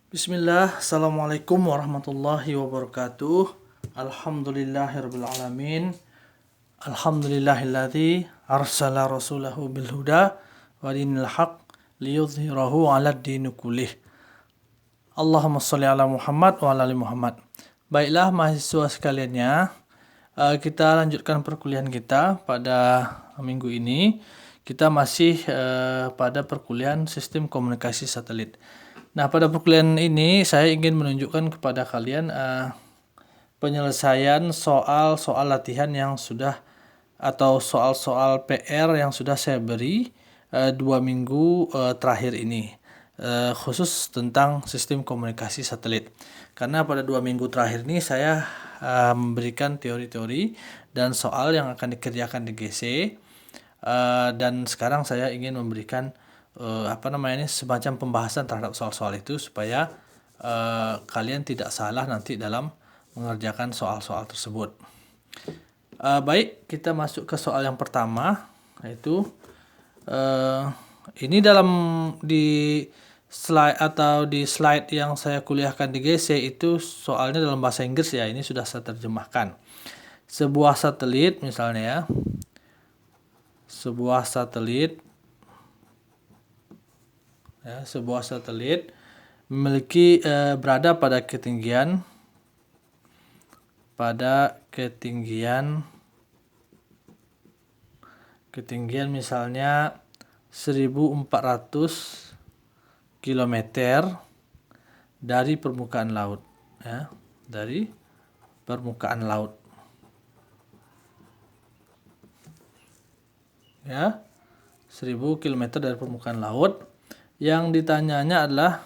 Bismillah, Assalamualaikum warahmatullahi wabarakatuh. Alhamdulillahirabbil alamin. Alhamdulillahilladzi arsala rasulahu bil huda wa dinil haq liyudhhirahu 'alad dini kullih. Allahumma shalli ala Muhammad wa ala ali Muhammad. Baiklah mahasiswa sekaliannya, kita lanjutkan perkuliahan kita pada minggu ini. Kita masih pada perkuliahan sistem komunikasi satelit. Nah, pada perkuliahan ini saya ingin menunjukkan kepada kalian penyelesaian soal-soal latihan yang sudah atau soal-soal PR yang sudah saya beri 2 minggu terakhir ini, khusus tentang sistem komunikasi satelit. Karena pada 2 minggu terakhir ini saya memberikan teori-teori dan soal yang akan dikerjakan di GC, dan sekarang saya ingin memberikan semacam pembahasan terhadap soal-soal itu supaya kalian tidak salah nanti dalam mengerjakan soal-soal tersebut. Baik, kita masuk ke soal yang pertama, yaitu ini di slide yang saya kuliahkan di GC itu soalnya dalam bahasa Inggris ya, ini sudah saya terjemahkan. Sebuah satelit misalnya ya, sebuah satelit memiliki berada pada ketinggian misalnya 1400 km dari permukaan laut ya, dari permukaan laut ya, 1000 km dari permukaan laut. Yang ditanyanya adalah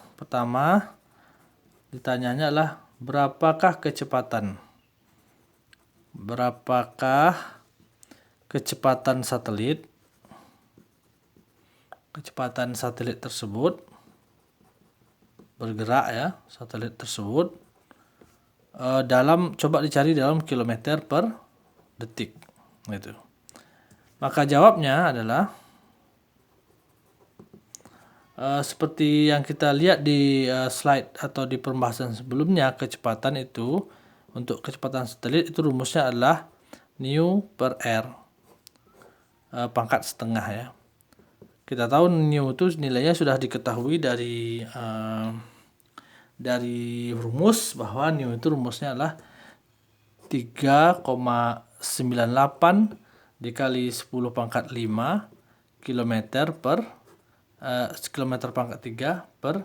berapakah kecepatan satelit tersebut bergerak ya, satelit tersebut coba dicari dalam kilometer per detik gitu. Maka jawabnya adalah seperti yang kita lihat di slide atau di pembahasan sebelumnya, kecepatan itu untuk kecepatan satelit itu rumusnya adalah nu per r pangkat setengah ya. Kita tahu nu itu nilainya sudah diketahui dari rumus, bahwa nu itu rumusnya adalah 3,98 dikali 10 pangkat 5 kilometer per kilometer pangkat 3 per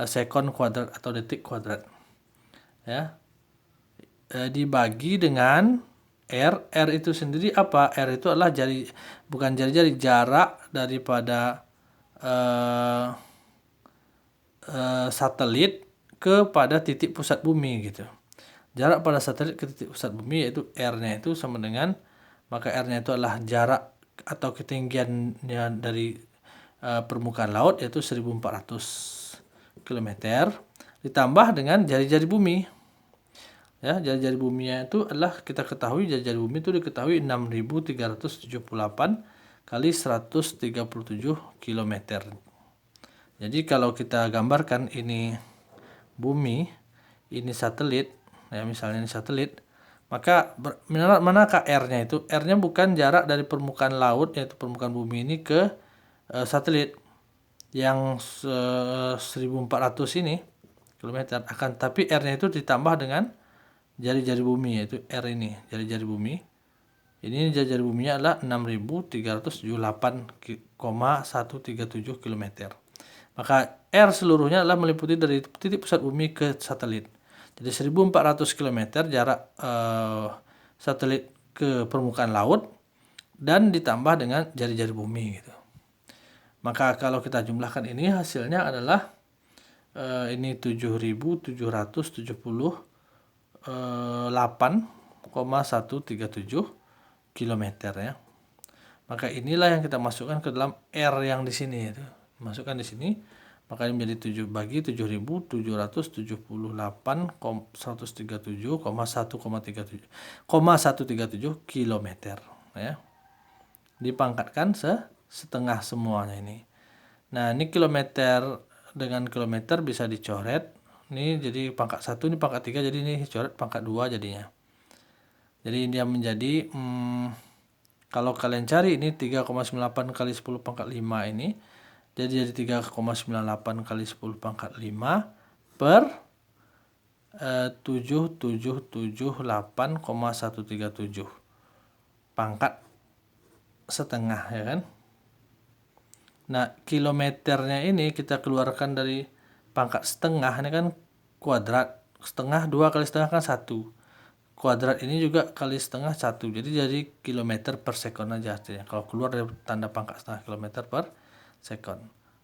sekon kuadrat atau detik kuadrat ya, dibagi dengan R itu sendiri apa? R itu adalah jarak daripada satelit kepada titik pusat bumi gitu. Jarak pada satelit ke titik pusat bumi yaitu R-nya itu sama dengan, maka R-nya itu adalah jarak atau ketinggian dari permukaan laut yaitu 1400 km ditambah dengan jari-jari bumi. Ya, jari-jari buminya itu adalah, kita ketahui jari-jari bumi itu diketahui 6378 kali 137 km. Jadi kalau kita gambarkan ini bumi, ini satelit, ya misalnya ini satelit, maka manakah R-nya itu? R-nya bukan jarak dari permukaan laut yaitu permukaan bumi ini ke satelit yang 1400 ini kilometer, tapi R-nya itu ditambah dengan jari-jari bumi yaitu R ini, jari-jari bumi. Ini jari-jari buminya adalah 6378,137 km. Maka R seluruhnya adalah meliputi dari titik pusat bumi ke satelit. Jadi 1400 km jarak satelit ke permukaan laut dan ditambah dengan jari-jari bumi gitu. Maka kalau kita jumlahkan ini hasilnya adalah ini 7.778,137 km ya. Maka inilah yang kita masukkan ke dalam R yang di sini itu. Masukkan di sini, maka ini menjadi 7 bagi 7.778,137 km ya. Dipangkatkan setengah semuanya ini. Nah, ini kilometer dengan kilometer bisa dicoret Ini jadi pangkat 1, ini pangkat 3, jadi ini coret pangkat 2 jadinya. Jadi dia menjadi kalau kalian cari ini 3,98 kali 10 pangkat 5 ini jadi 3,98 kali 10 pangkat 5 per 777,137 pangkat setengah, ya kan. Nah, kilometernya ini kita keluarkan dari pangkat setengah, ini kan kuadrat. Setengah 2 kali setengah kan 1. Kuadrat ini juga kali setengah 1. Jadi kilometer per sekon aja artinya. Kalau keluar dari tanda pangkat setengah kilometer per sekon.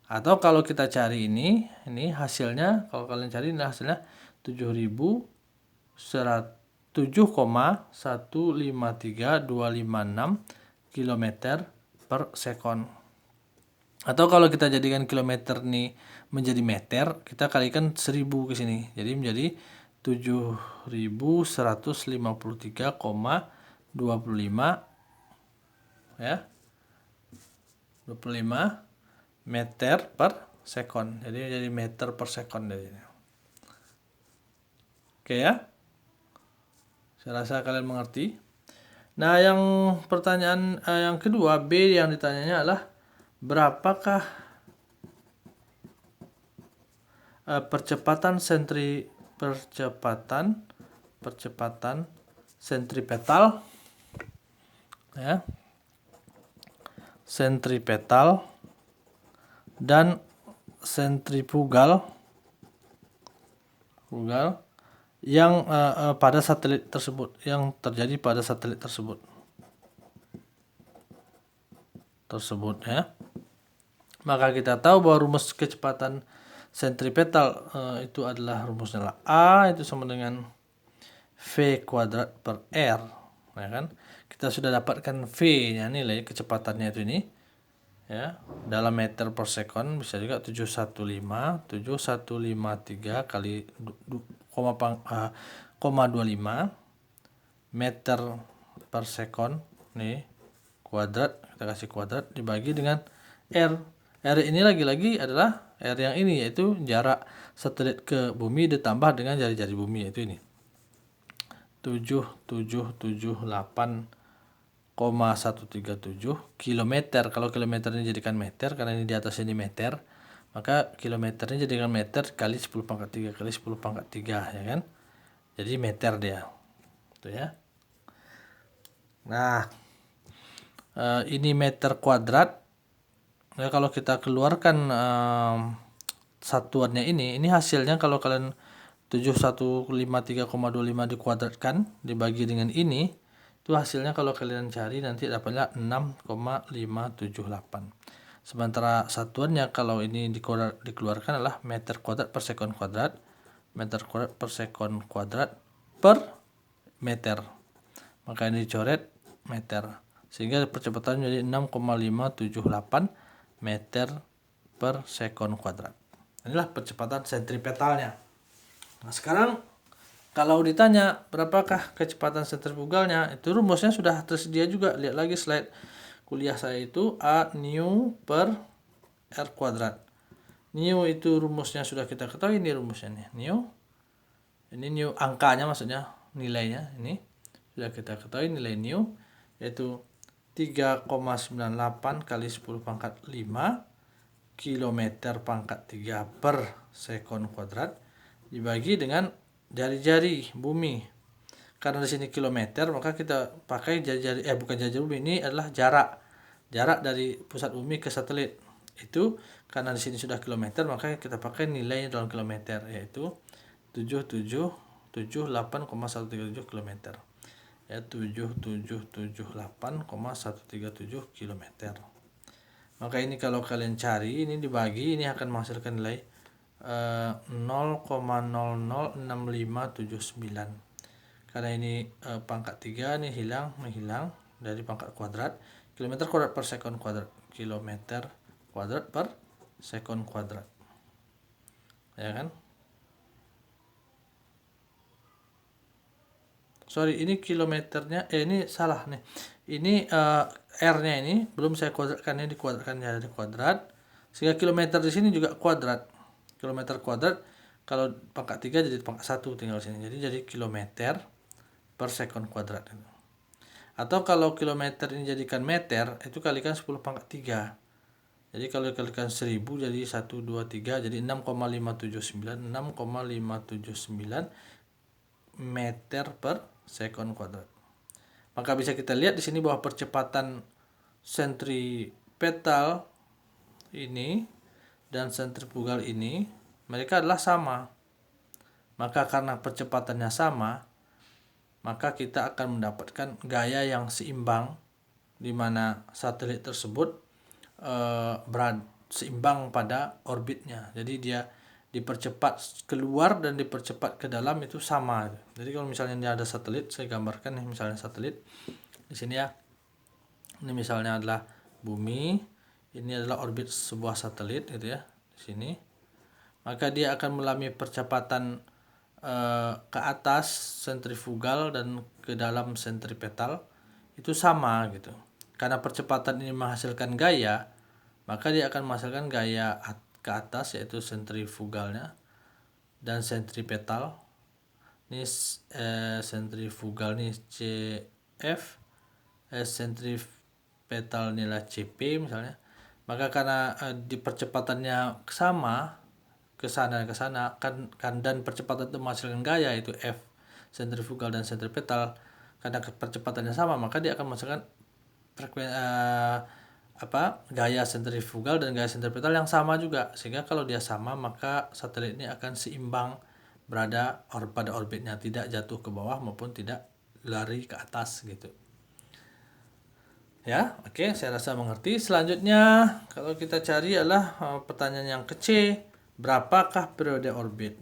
Atau kalau kita cari ini hasilnya, kalau kalian cari ini hasilnya 7,153256 km per sekon. Atau kalau kita jadikan kilometer ini menjadi meter, kita kalikan 1000 ke sini. Jadi menjadi 7153,25 ya. 25 meter per sekon. Jadi meter per sekon dari ini. Oke ya. Saya rasa kalian mengerti. Nah, yang pertanyaan yang kedua, B yang ditanyanya adalah berapakah percepatan sentripetal ya, sentripetal dan sentrifugal yang pada satelit tersebut, yang terjadi pada satelit tersebut ya. Maka kita tahu bahwa rumus kecepatan sentripetal itu adalah rumusnya adalah A itu sama dengan V kuadrat per R, ya kan. Kita sudah dapatkan V-nya, nilai kecepatannya itu ini ya, dalam meter per sekon, bisa juga 753 kali 0,25 meter per sekon nih, kuadrat, kita kasih kuadrat dibagi dengan R. R ini lagi-lagi adalah R yang ini, yaitu jarak satelit ke bumi ditambah dengan jari-jari bumi, yaitu ini 7778,137 km. Kalau kilometernya jadikan meter, karena ini di atas ini meter, maka kilometernya jadikan meter kali 10 pangkat 3 kali 10 pangkat 3, ya kan. Jadi meter dia. Itu ya. Nah, ini meter kuadrat. Ya, kalau kita keluarkan satuannya ini hasilnya kalau kalian 7153,25 dikuadratkan dibagi dengan ini, itu hasilnya kalau kalian cari nanti dapatnya 6,578. Sementara satuannya kalau ini dikeluarkan adalah meter kuadrat per sekon kuadrat, meter kuadrat per sekon kuadrat per meter. Maka ini dicoret meter, sehingga percepatan menjadi 6,578 meter per sekon kuadrat. Inilah percepatan sentripetalnya. Nah, sekarang kalau ditanya berapakah kecepatan sentrifugalnya, itu rumusnya sudah tersedia juga. Lihat lagi slide kuliah saya itu A nu per R kuadrat. Nu itu rumusnya sudah kita ketahui, ini rumusnya nih. Nu. Ini nu angkanya, maksudnya nilainya ini sudah kita ketahui, nilai nu yaitu 3,98 kali 10 pangkat 5 kilometer pangkat 3 per sekon kuadrat dibagi dengan jari-jari bumi. Karena di sini kilometer, maka kita pakai jari-jari bukan jari-jari bumi, ini adalah jarak dari pusat bumi ke satelit. Itu karena di sini sudah kilometer, maka kita pakai nilainya dalam kilometer, yaitu 778,137 km. Ya, 7778,137 km. Maka ini kalau kalian cari, ini dibagi, ini akan menghasilkan nilai 0,006579. Karena ini pangkat 3 ini menghilang dari pangkat kuadrat, kilometer kuadrat per sekon kuadrat, kilometer kuadrat per sekon kuadrat, ya kan. Sorry, ini kilometernya ini salah nih. Ini R-nya ini belum saya kuadratkan, ini dikuadratkan jadi kuadrat. Sehingga kilometer di sini juga kuadrat. Kilometer kuadrat Kalau pangkat 3 jadi pangkat 1 tinggal sini. Jadi kilometer per sekon kuadrat. Atau kalau kilometer ini jadikan meter, itu kalikan 10 pangkat 3. Jadi kalau dikalikan 1000 jadi 1, 2, 3 jadi 6,579 meter per sekon kuadrat. Maka bisa kita lihat di sini bahwa percepatan sentripetal ini dan sentrifugal ini mereka adalah sama. Maka karena percepatannya sama, maka kita akan mendapatkan gaya yang seimbang di mana satelit tersebut seimbang pada orbitnya. Jadi dia dipercepat keluar dan dipercepat ke dalam itu sama. Jadi kalau misalnya ini ada satelit, saya gambarkan nih misalnya satelit di sini ya. Ini misalnya adalah bumi, ini adalah orbit sebuah satelit gitu ya di sini. Maka dia akan mengalami percepatan ke atas sentrifugal dan ke dalam sentripetal itu sama gitu. Karena percepatan ini menghasilkan gaya, maka dia akan menghasilkan gaya ke atas yaitu sentrifugalnya dan sentripetal. Ini sentrifugal nih CF, sentripetal nilai CP misalnya. Maka karena di percepatannya sama ke sana kan dan percepatan itu menghasilkan gaya itu F sentrifugal dan sentripetal, karena percepatannya sama maka dia akan menghasilkan gaya sentrifugal dan gaya sentripetal yang sama juga, sehingga kalau dia sama maka satelit ini akan seimbang berada pada orbitnya, tidak jatuh ke bawah maupun tidak lari ke atas gitu ya. Oke, saya rasa mengerti. Selanjutnya kalau kita cari adalah pertanyaan yang ke C, berapakah periode orbit?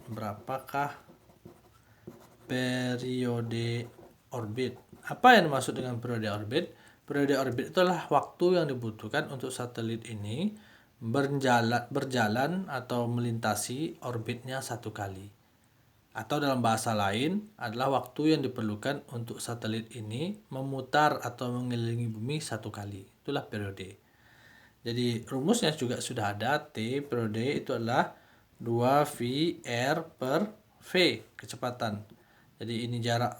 Apa yang dimaksud dengan periode orbit? Periode orbit itulah waktu yang dibutuhkan untuk satelit ini berjalan atau melintasi orbitnya satu kali. Atau dalam bahasa lain adalah waktu yang diperlukan untuk satelit ini memutar atau mengelilingi bumi satu kali. Itulah periode. Jadi rumusnya juga sudah ada. T periode itu adalah 2V_R per V kecepatan. Jadi ini jarak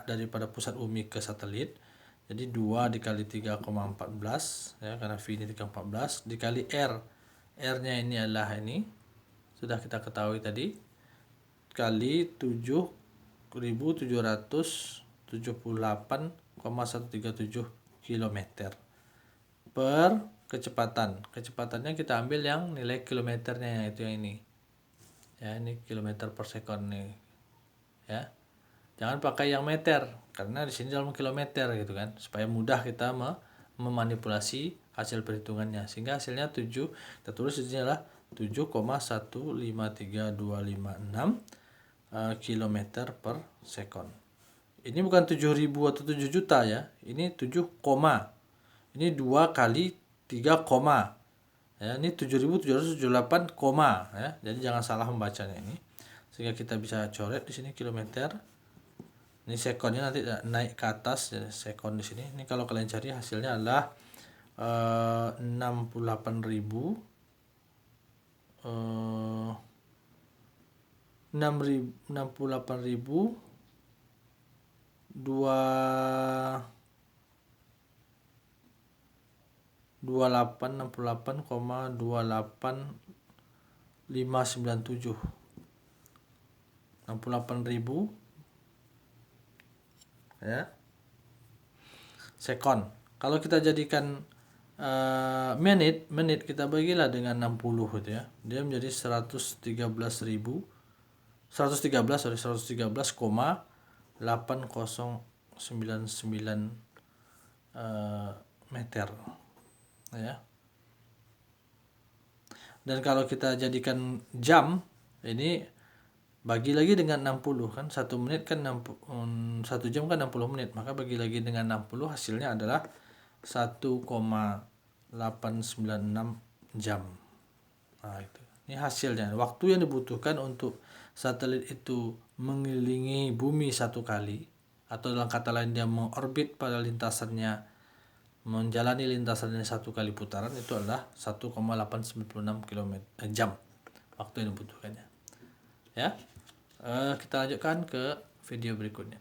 daripada pusat bumi ke satelit. Jadi 2 dikali 3,14 ya, karena V ini 3,14 dikali R. R-nya ini adalah ini sudah kita ketahui tadi, kali 7.778,137 km per kecepatan. Kecepatannya kita ambil yang nilai kilometernya, yaitu yang ini. Ya, ini kilometer per sekon nih. Ya. Jangan pakai yang meter karena di sini dalam kilometer gitu kan, supaya mudah kita memanipulasi hasil perhitungannya, sehingga hasilnya 7, kita tulis di sini adalah 7,153256 km per sekon. Ini bukan 7.000 atau 7 juta ya, ini 7, ini 2 kali 3 koma. Ya, ini 7.778 koma ya. Jadi jangan salah membacanya ini. Sehingga kita bisa coret di sini kilometer. Ini sekonnya nanti naik ke atas ya, sekon di sini. Ini kalau kalian cari hasilnya adalah 68.000 68.597 68.000 ya sekon. Kalau kita jadikan menit kita bagilah dengan 60 gitu ya, dia menjadi 113,8099 meter ya. Dan kalau kita jadikan jam, ini bagi lagi dengan 60 kan, 1 menit kan 1 jam kan 60 menit, maka bagi lagi dengan 60 hasilnya adalah 1,896 jam. Nah, itu. Ini hasilnya, waktu yang dibutuhkan untuk satelit itu mengelilingi bumi satu kali, atau dalam kata lain dia mengorbit pada lintasannya, menjalani lintasannya satu kali putaran, itu adalah 1,896 jam. waktu yang dibutuhkannya. Ya, kita lanjutkan ke video berikutnya.